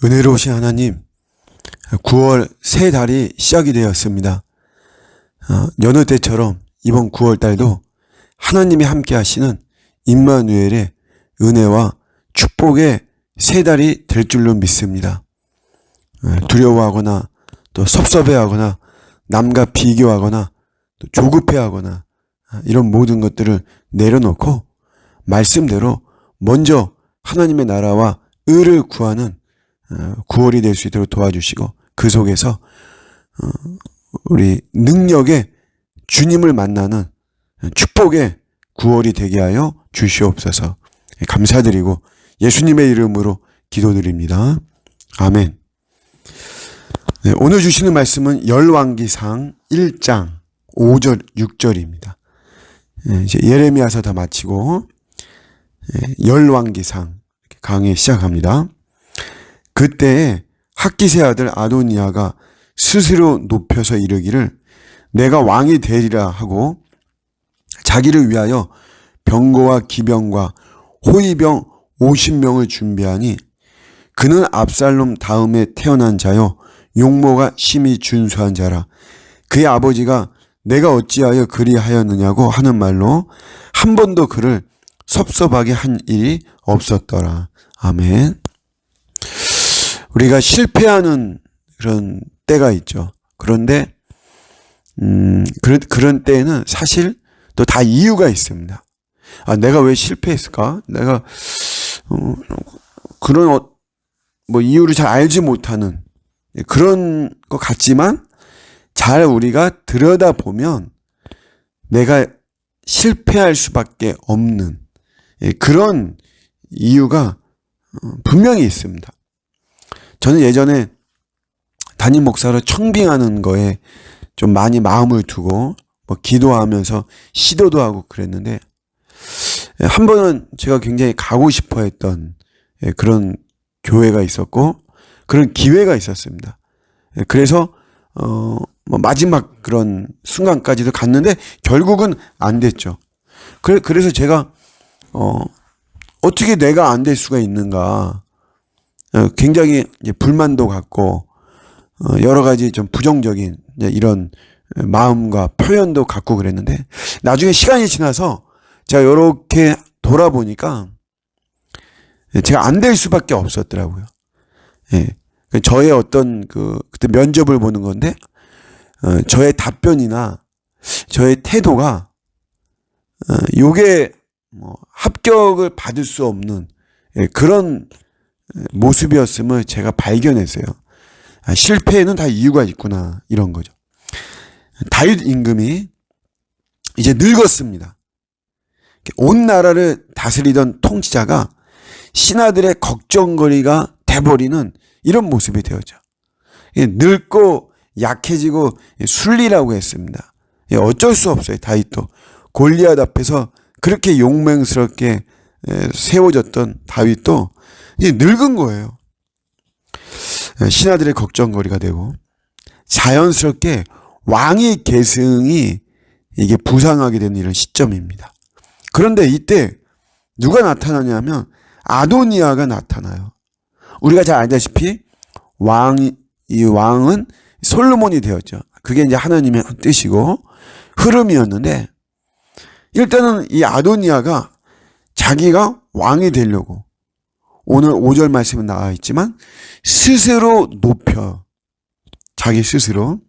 은혜로우신 하나님, 9월 새 달이 시작이 되었습니다. 여느 때처럼 이번 9월 달도 하나님이 함께 하시는 임마누엘의 은혜와 축복의 새 달이 될 줄로 믿습니다. 두려워하거나 또 섭섭해하거나 남과 비교하거나 또 조급해하거나 이런 모든 것들을 내려놓고 말씀대로 먼저 하나님의 나라와 의를 구하는 9월이 될 수 있도록 도와주시고, 그 속에서 우리 능력의 주님을 만나는 축복의 9월이 되게 하여 주시옵소서. 감사드리고 예수님의 이름으로 기도드립니다. 아멘. 네, 오늘 주시는 말씀은 열왕기상 1장 5절 6절입니다. 이제 예레미야서 다 마치고 열왕기상 강의 시작합니다. 그때에 학기세 아들 아도니아가 스스로 높여서 이르기를 내가 왕이 되리라 하고 자기를 위하여 병거와 기병과 호위병 50명을 준비하니 그는 압살롬 다음에 태어난 자요 용모가 심히 준수한 자라. 그의 아버지가 내가 어찌하여 그리하였느냐고 하는 말로 한 번도 그를 섭섭하게 한 일이 없었더라. 아멘. 우리가 실패하는 그런 때가 있죠. 그런데 그런 때에는 사실 또 다 이유가 있습니다. 내가 왜 실패했을까? 내가 그런 이유를 잘 알지 못하는 그런 것 같지만, 잘 우리가 들여다보면 내가 실패할 수밖에 없는 그런 이유가 분명히 있습니다. 저는 예전에 담임 목사로 청빙하는 거에 좀 많이 마음을 두고 기도하면서 시도도 하고 그랬는데, 한 번은 제가 굉장히 가고 싶어 했던 그런 교회가 있었고 그런 기회가 있었습니다. 그래서 마지막 그런 순간까지도 갔는데 결국은 안 됐죠. 그래서 제가 어떻게 내가 안 될 수가 있는가, 굉장히 불만도 갖고 여러 가지 좀 부정적인 이런 마음과 표현도 갖고 그랬는데, 나중에 시간이 지나서 제가 이렇게 돌아보니까 제가 안 될 수밖에 없었더라고요. 저의 어떤 그때 면접을 보는 건데 저의 답변이나 저의 태도가 요게 합격을 받을 수 없는 그런 모습이었음을 제가 발견했어요. 실패에는 다 이유가 있구나, 이런 거죠. 다윗 임금이 이제 늙었습니다. 온 나라를 다스리던 통치자가 신하들의 걱정거리가 돼버리는 이런 모습이 되었죠. 늙고 약해지고 순리라고 했습니다. 어쩔 수 없어요. 다윗도 골리앗 앞에서 그렇게 용맹스럽게 세워졌던 다윗도 이제 늙은 거예요. 신하들의 걱정거리가 되고 자연스럽게 왕의 계승이 이게 부상하게 되는 이런 시점입니다. 그런데 이때 누가 나타나냐면 아도니아가 나타나요. 우리가 잘 알다시피 이 왕은 솔로몬이 되었죠. 그게 이제 하나님의 뜻이고 흐름이었는데, 일단은 이 아도니아가 자기가 왕이 되려고, 오늘 5절 말씀에 나와 있지만 스스로 높여, 자기 스스로.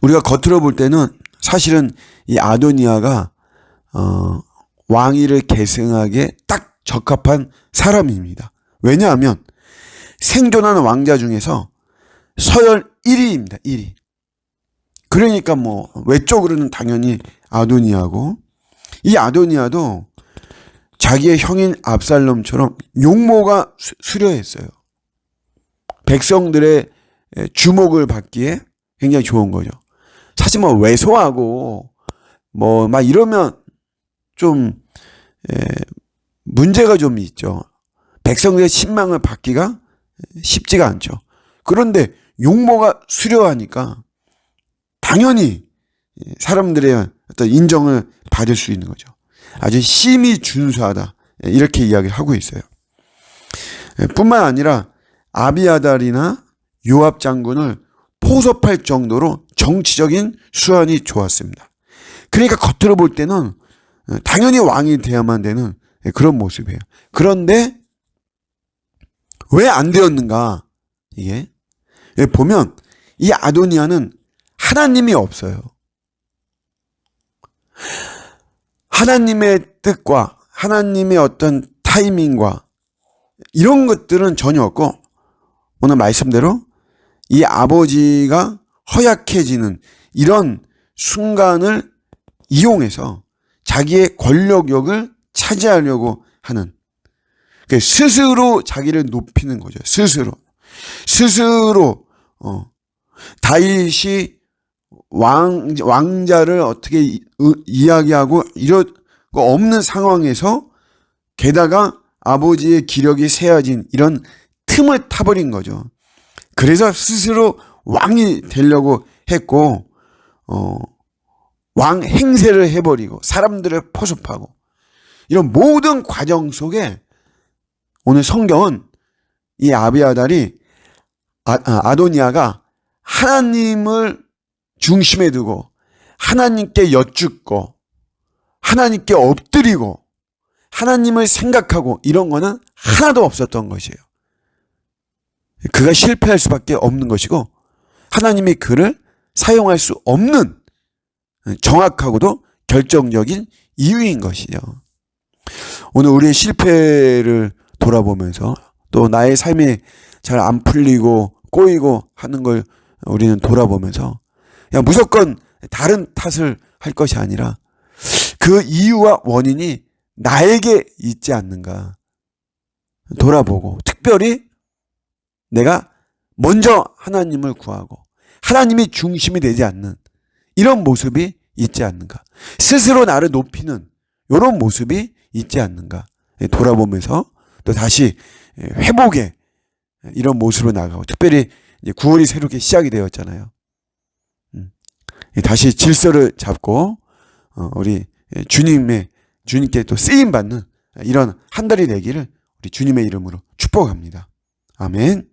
우리가 겉으로 볼 때는 사실은 이 아도니아가 왕위를 계승하기에 딱 적합한 사람입니다. 왜냐하면 생존하는 왕자 중에서 서열 1위입니다. 1위. 그러니까 외적으로는 당연히 아도니아고, 이 아도니아도 자기의 형인 압살롬처럼 용모가 수려했어요. 백성들의 주목을 받기에 굉장히 좋은 거죠. 사실 왜소하고 막 이러면 좀 문제가 좀 있죠. 백성들의 신망을 받기가 쉽지가 않죠. 그런데 용모가 수려하니까 당연히 사람들의 어떤 인정을 받을 수 있는 거죠. 아주 심히 준수하다, 이렇게 이야기를 하고 있어요. 뿐만 아니라 아비아달이나 요압 장군을 포섭할 정도로 정치적인 수완이 좋았습니다. 그러니까 겉으로 볼 때는 당연히 왕이 돼야만 되는 그런 모습이에요. 그런데 왜 안 되었는가? 이게 보면 이 아도니아는 하나님이 없어요. 하나님의 뜻과 하나님의 어떤 타이밍과 이런 것들은 전혀 없고, 오늘 말씀대로 이 아버지가 허약해지는 이런 순간을 이용해서 자기의 권력욕을 차지하려고 하는, 스스로 자기를 높이는 거죠. 스스로 다윗이 왕자를 어떻게 이야기하고 이런 거 없는 상황에서 게다가 아버지의 기력이 세어진 이런 틈을 타버린 거죠. 그래서 스스로 왕이 되려고 했고, 왕 행세를 해버리고 사람들을 포섭하고, 이런 모든 과정 속에 오늘 성경은 이 아비아달이 아도니아가 하나님을 중심에 두고 하나님께 여쭙고 하나님께 엎드리고 하나님을 생각하고 이런 거는 하나도 없었던 것이에요. 그가 실패할 수밖에 없는 것이고 하나님이 그를 사용할 수 없는 정확하고도 결정적인 이유인 것이죠. 오늘 우리의 실패를 돌아보면서 또 나의 삶이 잘 안 풀리고 꼬이고 하는 걸 우리는 돌아보면서 그냥 무조건 다른 탓을 할 것이 아니라 그 이유와 원인이 나에게 있지 않는가 돌아보고, 특별히 내가 먼저 하나님을 구하고 하나님이 중심이 되지 않는 이런 모습이 있지 않는가, 스스로 나를 높이는 이런 모습이 있지 않는가 돌아보면서 또 다시 회복의 이런 모습으로 나가고, 특별히 이제 9월이 새롭게 시작이 되었잖아요. 다시 질서를 잡고 우리 주님께 또 쓰임 받는 이런 한 달이 되기를 우리 주님의 이름으로 축복합니다. 아멘.